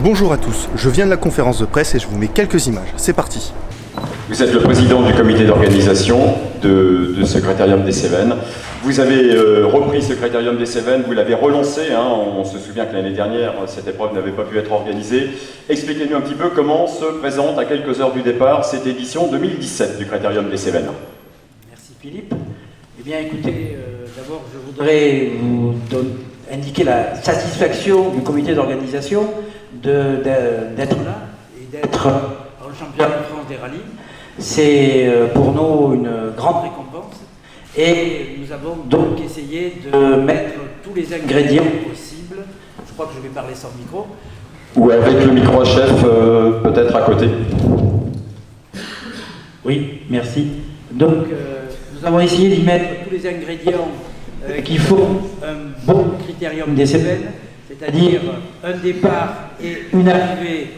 Bonjour à tous, je viens de la conférence de presse et je vous mets quelques images. C'est parti. Vous êtes le président du comité d'organisation de ce Critérium des Cévennes. Vous avez repris ce Critérium des Cévennes, vous l'avez relancé. On se souvient que l'année dernière, cette épreuve n'avait pas pu être organisée. Expliquez-nous un petit peu comment se présente à quelques heures du départ cette édition 2017 du Critérium des Cévennes. Merci Philippe. Eh bien écoutez, d'abord je voudrais vous indiquer la satisfaction du comité d'organisation d'être là et d'être dans le championnat de France des rallyes. C'est pour nous une grande récompense et nous avons donc essayé de mettre tous les ingrédients possibles. Je crois que je vais parler sans micro. Ou avec le micro à chef, peut-être à côté. Oui, merci. Donc nous avons essayé d'y mettre tous les ingrédients qui font un bon Critérium des Cévennes, c'est-à-dire un départ et une arrivée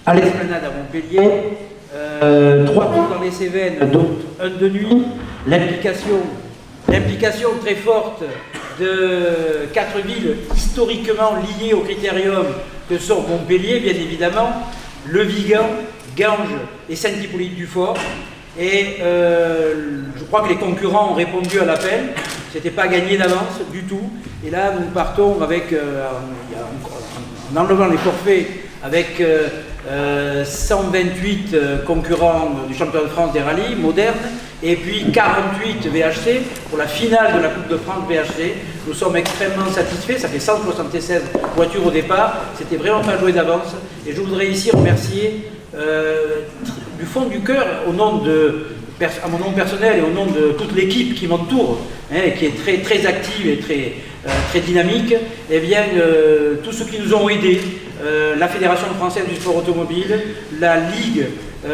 à l'Esplanade à Montpellier, 3 tours dans les Cévennes, dont un de nuit, l'implication très forte de 4 villes historiquement liées au Critérium que sont Montpellier, bien évidemment, Le Vigan, Ganges et Saint-Hippolyte-du-Fort. Et je crois que les concurrents ont répondu à l'appel. C'était pas gagné d'avance du tout. Et là, nous partons avec, en enlevant les forfaits, avec 128 concurrents du championnat de France des rallyes modernes, et puis 48 VHC pour la finale de la Coupe de France VHC. Nous sommes extrêmement satisfaits. Ça fait 176 voitures au départ. C'était vraiment pas joué d'avance. Et je voudrais ici remercier du fond du cœur, à mon nom personnel et au nom de toute l'équipe qui m'entoure, qui est très, très active et très dynamique, eh bien, tous ceux qui nous ont aidés, la Fédération française du sport automobile, la Ligue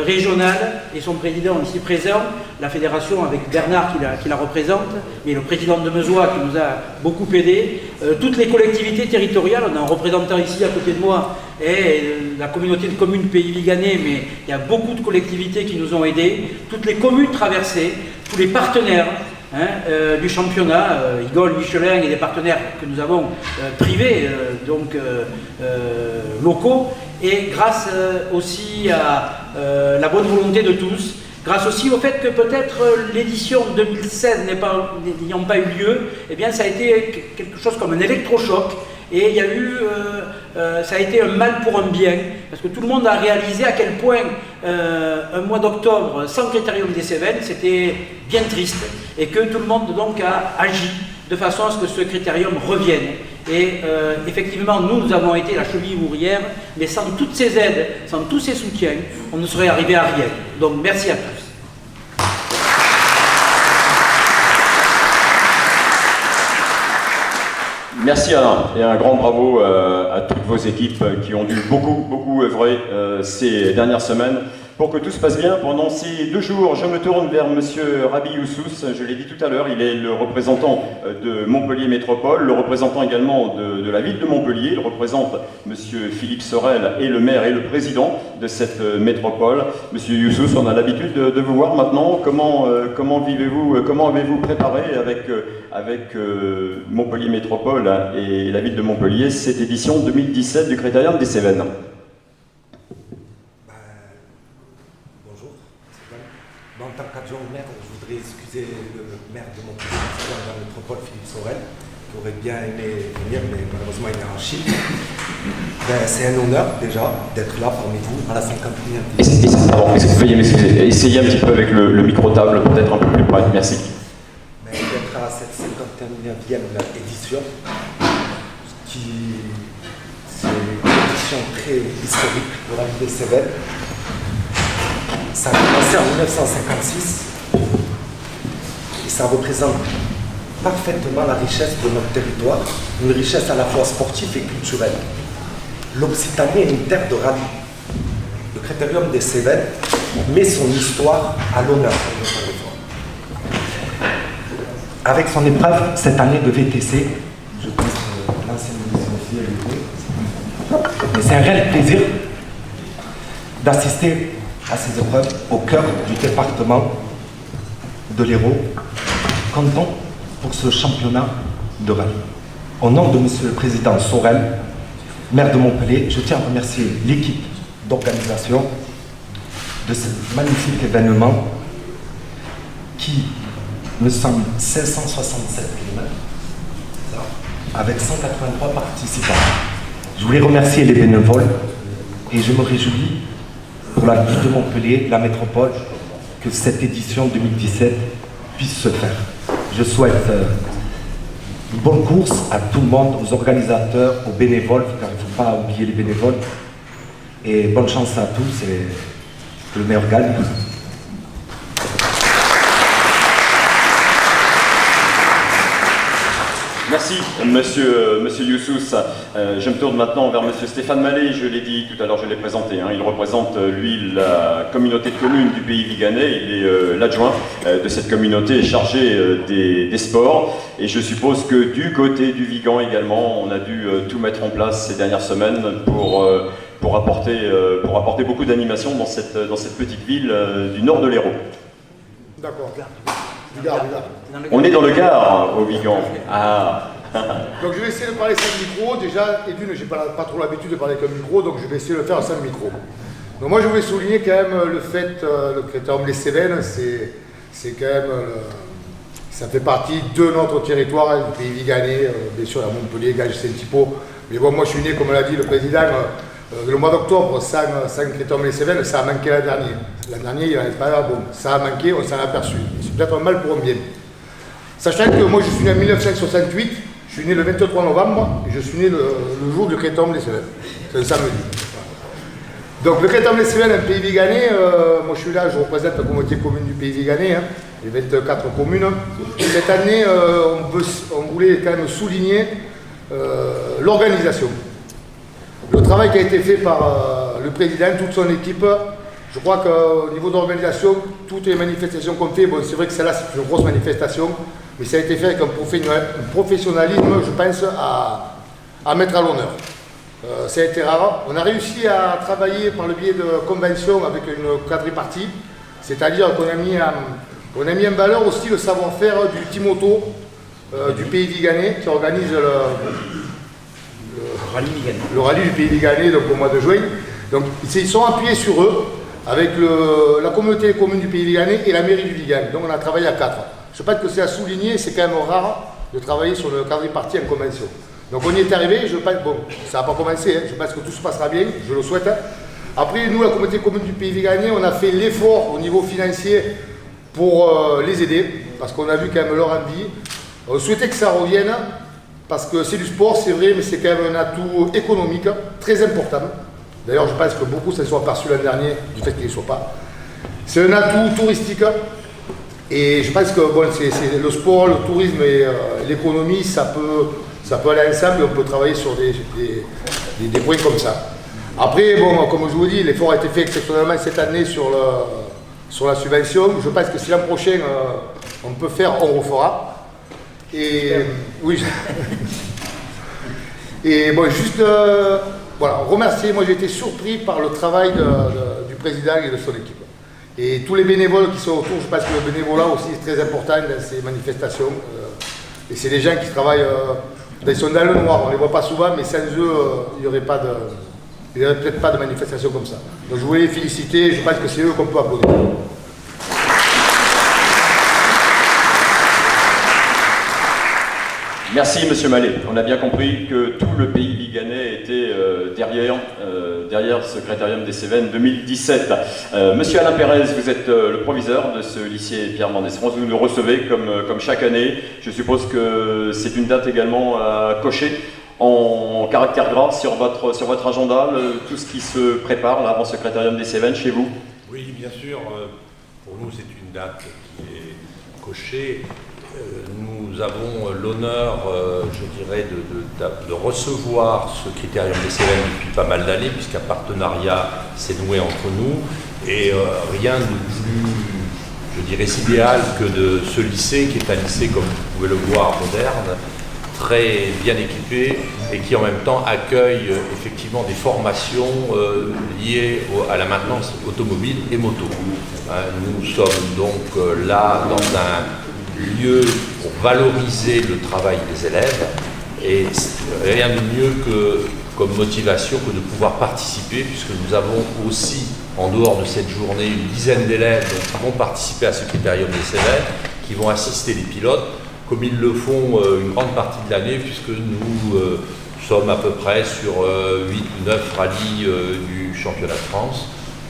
régionale et son président ici présent, la fédération avec Bernard qui la représente, mais le président de Meusois qui nous a beaucoup aidés, toutes les collectivités territoriales, on a un représentant ici à côté de moi, et la communauté de communes Pays Viganais, mais il y a beaucoup de collectivités qui nous ont aidés, toutes les communes traversées, tous les partenaires du championnat, Igol, Michelin et des partenaires que nous avons privés, locaux, et grâce aussi à la bonne volonté de tous, grâce aussi au fait que peut-être l'édition 2016 n'ayant pas eu lieu, eh bien ça a été quelque chose comme un électrochoc. Et il y a eu, ça a été un mal pour un bien, parce que tout le monde a réalisé à quel point un mois d'octobre sans Critérium des Cévennes, c'était bien triste, et que tout le monde donc a agi de façon à ce que ce Critérium revienne. Et effectivement, nous avons été la cheville ouvrière, mais sans toutes ces aides, sans tous ces soutiens, on ne serait arrivé à rien. Donc merci à tous. Merci Alain, et un grand bravo à toutes vos équipes qui ont dû beaucoup œuvrer ces dernières semaines pour que tout se passe bien pendant ces 2 jours. Je me tourne vers monsieur Rabi Youssous, je l'ai dit tout à l'heure, il est le représentant de Montpellier Métropole, le représentant également de la ville de Montpellier, il représente monsieur Philippe Sorel et le maire et le président de cette métropole. Monsieur Youssous, on a l'habitude de vous voir maintenant, comment vivez-vous, comment avez-vous préparé avec Montpellier Métropole et la ville de Montpellier cette édition 2017 du Critérium des Cévennes? En tant qu'adjoint au maire, je voudrais excuser le maire de Montpellier, de la métropole, Philippe Sorel, qui aurait bien aimé venir, mais malheureusement il est en Chine. C'est un honneur déjà d'être là parmi vous à la 51e édition. Pardon, veuillez m'excuser. Essayez un petit peu avec le micro-table, peut-être un peu plus près. Merci. D'être à cette 51e édition, c'est une édition très historique pour la ville des Cévennes. Ça a commencé en 1956 et ça représente parfaitement la richesse de notre territoire, une richesse à la fois sportive et culturelle. L'Occitanie est une terre de rallye. Le Critérium des Cévennes met son histoire à l'honneur de notre territoire. Avec son épreuve cette année de VTC, je pense que l'ancienne ministre aussi a été. Mais c'est un réel plaisir d'assister à ces épreuves au cœur du département de l'Hérault, canton pour ce championnat de rallye. Au nom de Monsieur le Président Sorel, maire de Montpellier, je tiens à remercier l'équipe d'organisation de ce magnifique événement qui me semble 567 km avec 183 participants. Je voulais remercier les bénévoles et je me réjouis pour la ville de Montpellier, la métropole, que cette édition 2017 puisse se faire. Je souhaite une bonne course à tout le monde, aux organisateurs, aux bénévoles, car il ne faut pas oublier les bénévoles. Et bonne chance à tous et que le meilleur gagne. Merci, monsieur Youssous. Je me tourne maintenant vers monsieur Stéphane Mallet. Je l'ai dit tout à l'heure, je l'ai présenté. Il représente, lui, la communauté de communes du pays viganais. Il est l'adjoint de cette communauté chargé des sports. Et je suppose que du côté du Vigan également, on a dû tout mettre en place ces dernières semaines pour apporter beaucoup d'animation dans cette petite ville du nord de l'Hérault. D'accord. Du Gard. On est dans le Gard, au Vigan. Ah. Donc je vais essayer de parler sans micro. Déjà, et d'une, j'ai pas trop l'habitude de parler avec un micro, donc je vais essayer de le faire sans micro. Donc moi je voulais souligner quand même le fait, le Critérium des Cévennes, c'est quand même, ça fait partie de notre territoire, du pays viganais, bien sûr à Montpellier, Gage, Saint-Thibault. Mais bon, moi je suis né, comme l'a dit le président, le mois d'octobre, sans Critérium des Cévennes, ça a manqué l'an dernier. L'an dernier, il n'y en avait pas là, bon, ça a manqué, on s'en a aperçu. C'est peut-être un mal pour un bien. Sachant que moi je suis né en 1968, je suis né le 23 novembre, et je suis né le jour du Critérium des Cévennes. C'est le samedi. Donc le Critérium des Cévennes, un pays viganais, moi je suis là, je représente la communauté commune du pays viganais, les 24 communes. Cette année, on voulait quand même souligner l'organisation. Le travail qui a été fait par le président, toute son équipe, je crois qu'au niveau d'organisation, toutes les manifestations qu'on fait, bon, c'est vrai que celle-là c'est une grosse manifestation, mais ça a été fait avec un professionnalisme, je pense, à mettre à l'honneur. Ça a été rare. On a réussi à travailler par le biais de conventions avec une quadripartie, c'est-à-dire qu'on a mis en valeur aussi le savoir-faire du Timoto, du pays viganais, qui organise le rallye du pays viganais donc, au mois de juin. Donc ils sont appuyés sur eux, avec la communauté commune du pays viganais et la mairie du Vigan. Donc on a travaillé à 4. Je pense que c'est à souligner, c'est quand même rare de travailler sur le quadripartie en convention. Donc on y est arrivé, je pense, bon, ça n'a pas commencé, je pense que tout se passera bien, je le souhaite. Après, nous, la communauté commune du pays viganais, on a fait l'effort au niveau financier pour les aider, parce qu'on a vu quand même leur envie. On souhaitait que ça revienne, parce que c'est du sport, c'est vrai, mais c'est quand même un atout économique très important. D'ailleurs, je pense que beaucoup se sont aperçus l'an dernier du fait qu'il ne soit pas. C'est un atout touristique, et je pense que bon, c'est le sport, le tourisme et l'économie, ça peut aller ensemble et on peut travailler sur des points comme ça. Après, bon, comme je vous dis, l'effort a été fait exceptionnellement cette année sur la subvention. Je pense que si l'an prochain on peut faire, on refera. Et oui. Et bon, juste voilà, remercier. Moi, j'ai été surpris par le travail du président et de son équipe. Et tous les bénévoles qui sont autour, je pense que le bénévolat aussi est très important dans ces manifestations. Et c'est des gens qui travaillent. Ils sont dans le noir, on ne les voit pas souvent, mais sans eux, il n'y aurait peut-être pas de manifestation comme ça. Donc je voulais les féliciter, je pense que c'est eux qu'on peut applaudir. Merci Monsieur Mallet. On a bien compris que tout le pays viganais était derrière ce Critérium des Cévennes 2017. Monsieur Alain Pérez, vous êtes le proviseur de ce lycée Pierre Mendès France. Vous nous recevez comme chaque année. Je suppose que c'est une date également à cocher en caractère gras sur votre agenda, tout ce qui se prépare là, avant ce Critérium des Cévennes chez vous. Oui, bien sûr. Pour nous, c'est une date qui est cochée. Nous avons l'honneur, je dirais, de recevoir ce Critérium des Cévennes depuis pas mal d'années, puisqu'un partenariat s'est noué entre nous. Et rien de plus, je dirais, idéal que de ce lycée, qui est un lycée, comme vous pouvez le voir, moderne, très bien équipé, et qui en même temps accueille effectivement des formations liées à la maintenance automobile et moto. Nous sommes donc là dans un lieu pour valoriser le travail des élèves, et rien de mieux que comme motivation que de pouvoir participer, puisque nous avons aussi, en dehors de cette journée, une dizaine d'élèves qui vont participer à ce critérium des Cévennes, qui vont assister les pilotes, comme ils le font une grande partie de l'année, puisque nous sommes à peu près sur 8 ou 9 rallyes du championnat de France.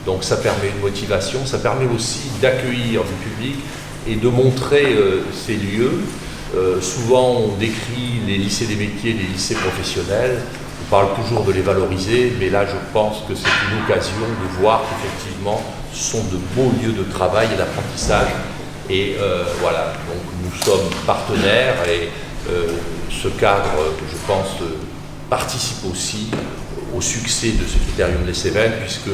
Donc ça permet une motivation, ça permet aussi d'accueillir du public et de montrer ces lieux. Souvent on décrit les lycées des métiers, les lycées professionnels, on parle toujours de les valoriser, mais là je pense que c'est une occasion de voir qu'effectivement ce sont de beaux lieux de travail et d'apprentissage. Et voilà, donc nous sommes partenaires et ce cadre, je pense, participe aussi au succès de ce critérium des Cévennes, puisque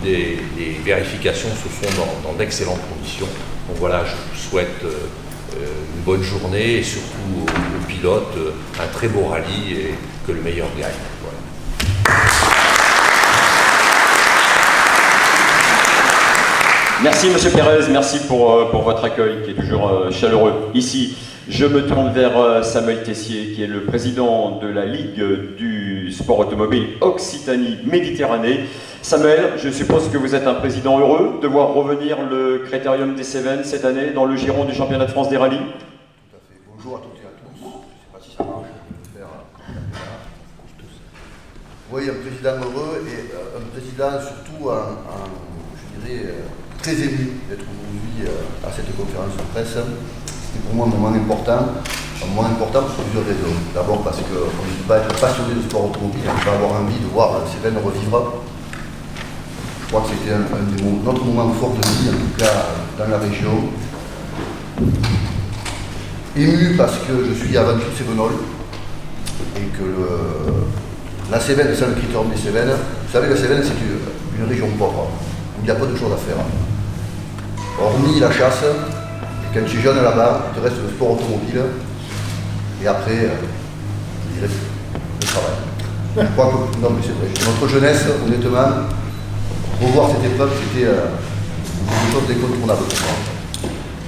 les vérifications se font dans d'excellentes conditions. Donc voilà, je vous souhaite une bonne journée et surtout aux pilotes un très beau rallye et que le meilleur gagne. Voilà. Merci Monsieur Pérez, merci pour votre accueil qui est toujours chaleureux ici. Je me tourne vers Samuel Tessier qui est le président de la Ligue du sport automobile Occitanie-Méditerranée. Samuel, je suppose que vous êtes un président heureux de voir revenir le Critérium des Cévennes cette année dans le giron du championnat de France des rallyes. Tout à fait. Bonjour à toutes et à tous. Je ne sais pas si ça marche, je vais faire oui, un président heureux et un président surtout, je dirais, très ému d'être aujourd'hui à cette conférence de presse. C'était pour moi un moment important pour plusieurs raisons. D'abord parce qu'on ne peut pas être passionné de sport automobile, on peut avoir envie de voir Cévennes revivre. Je crois que c'était notre moment fort de vie, en tout cas dans la région. Ému parce que je suis avant tout Cévenol et que la Cévennes, c'est le critérium des Cévennes. Vous savez, la Cévennes, c'est une région pauvre où il y a peu de choses à faire. Hormis la chasse, et quand tu es jeune là-bas, il te reste le sport automobile et après, je dirais, le travail. Je crois que, non mais c'est vrai, notre jeunesse, honnêtement, revoir cette épreuve, c'était quelque chose d'incontournable pour moi.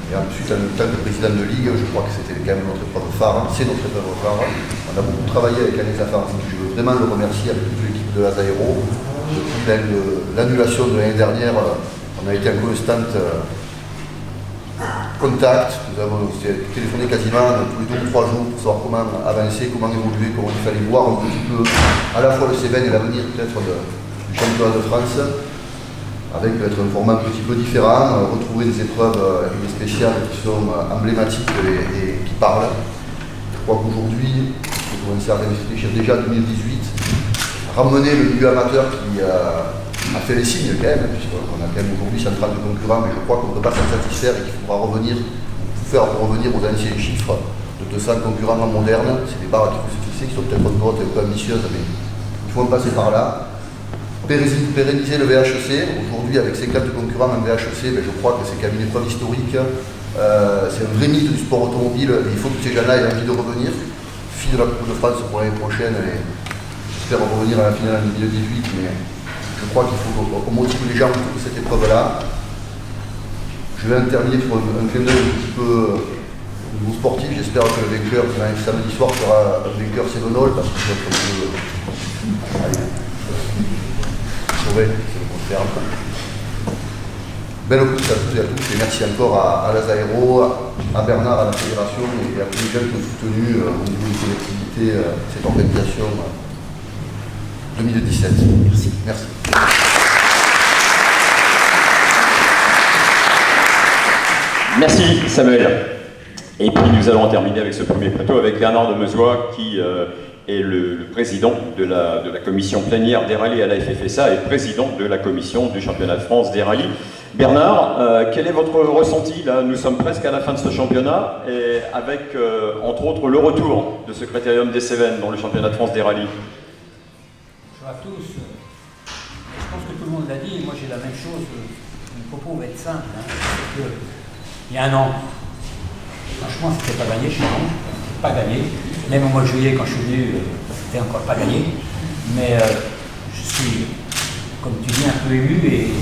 Et ensuite, en tant que président de ligue, je crois que c'était quand même notre épreuve phare, c'est notre épreuve phare. On a beaucoup travaillé avec Alain Zafar, je veux vraiment le remercier avec toute l'équipe de Azaero. Depuis l'annulation de l'année dernière, on a été en constant contact. Nous avons téléphoné quasiment tous les 2 ou 3 jours pour savoir comment avancer, comment évoluer, comment il fallait voir un petit peu à la fois le Cévennes et l'avenir peut-être du championnat de France, avec peut-être un format un petit peu différent, retrouver des épreuves et des spéciales qui sont emblématiques et qui parlent. Je crois qu'aujourd'hui, il faut commencer à réfléchir déjà en 2018, ramener le milieu amateur qui a fait les signes quand même, puisqu'on a quand même aujourd'hui 130 concurrents, mais je crois qu'on ne peut pas s'en satisfaire et qu'il faudra faire revenir aux anciens chiffres de 200 concurrents en moderne. C'est des barres qu'il faut se fixer, qui sont peut-être un peu ambitieuses, mais il faut en passer par là. Pérenniser le VHC. Aujourd'hui, avec 50 concurrents en VHC, je crois que c'est quand même une épreuve historique. C'est un vrai mythe du sport automobile et il faut que ces gens-là aient envie de revenir. Fille de la Coupe de France pour l'année prochaine et j'espère revenir à la finale en 2018, mais je crois qu'il faut qu'on motive les gens pour cette épreuve-là. Je vais en terminer sur un clin d'œil un petit peu au niveau sportif. J'espère que le vainqueur samedi soir sera un vainqueur Cévenol parce que c'est un peu... c'est le contraire. Belle course à tous et à tous et merci encore à l'Azaero, à Bernard, à la fédération et à tous les gens qui ont soutenu au niveau de collectivité cette organisation 2017. Merci. Merci. Merci Samuel. Et puis nous allons terminer avec ce premier plateau avec Bernard de Meuzois qui est le président de la commission plénière des rallyes à la FFSA et président de la commission du championnat de France des rallyes. Bernard, quel est votre ressenti là? Nous sommes presque à la fin de ce championnat et avec entre autres le retour de ce Critérium des Cévennes dans le championnat de France des rallyes. Bonjour à tous. Je pense que tout le monde l'a dit, moi j'ai la même chose. Mon propos va être simple. Il y a un an, franchement, c'était pas gagné chez nous, pas gagné. Même au mois de juillet, quand je suis venu, c'était encore pas gagné. Mais je suis, comme tu dis, un peu ému et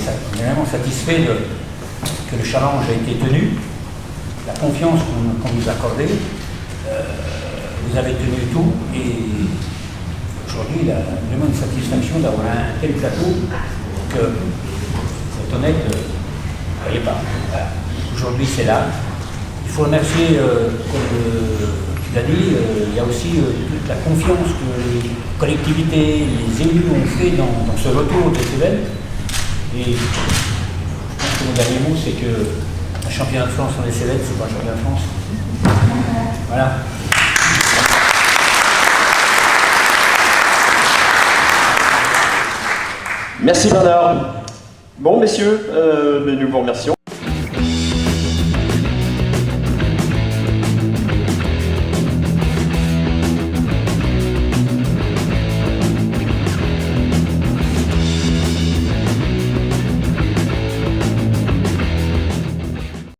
vraiment satisfait que le challenge a été tenu. La confiance qu'on vous accordait, vous avez tenu tout et je aujourd'hui, il a vraiment une satisfaction d'avoir un tel plateau que, pour être honnête, vous ne voyez pas. Voilà. Aujourd'hui, c'est là. Il faut remercier, comme tu l'as dit, il y a aussi toute la confiance que les collectivités, les élus ont fait dans ce retour des Cévennes. Et je pense que mon dernier mot, c'est que un championnat de France sans les Cévennes, c'est pas un championnat de France. Voilà. Merci Bernard. Bon, messieurs, nous vous remercions.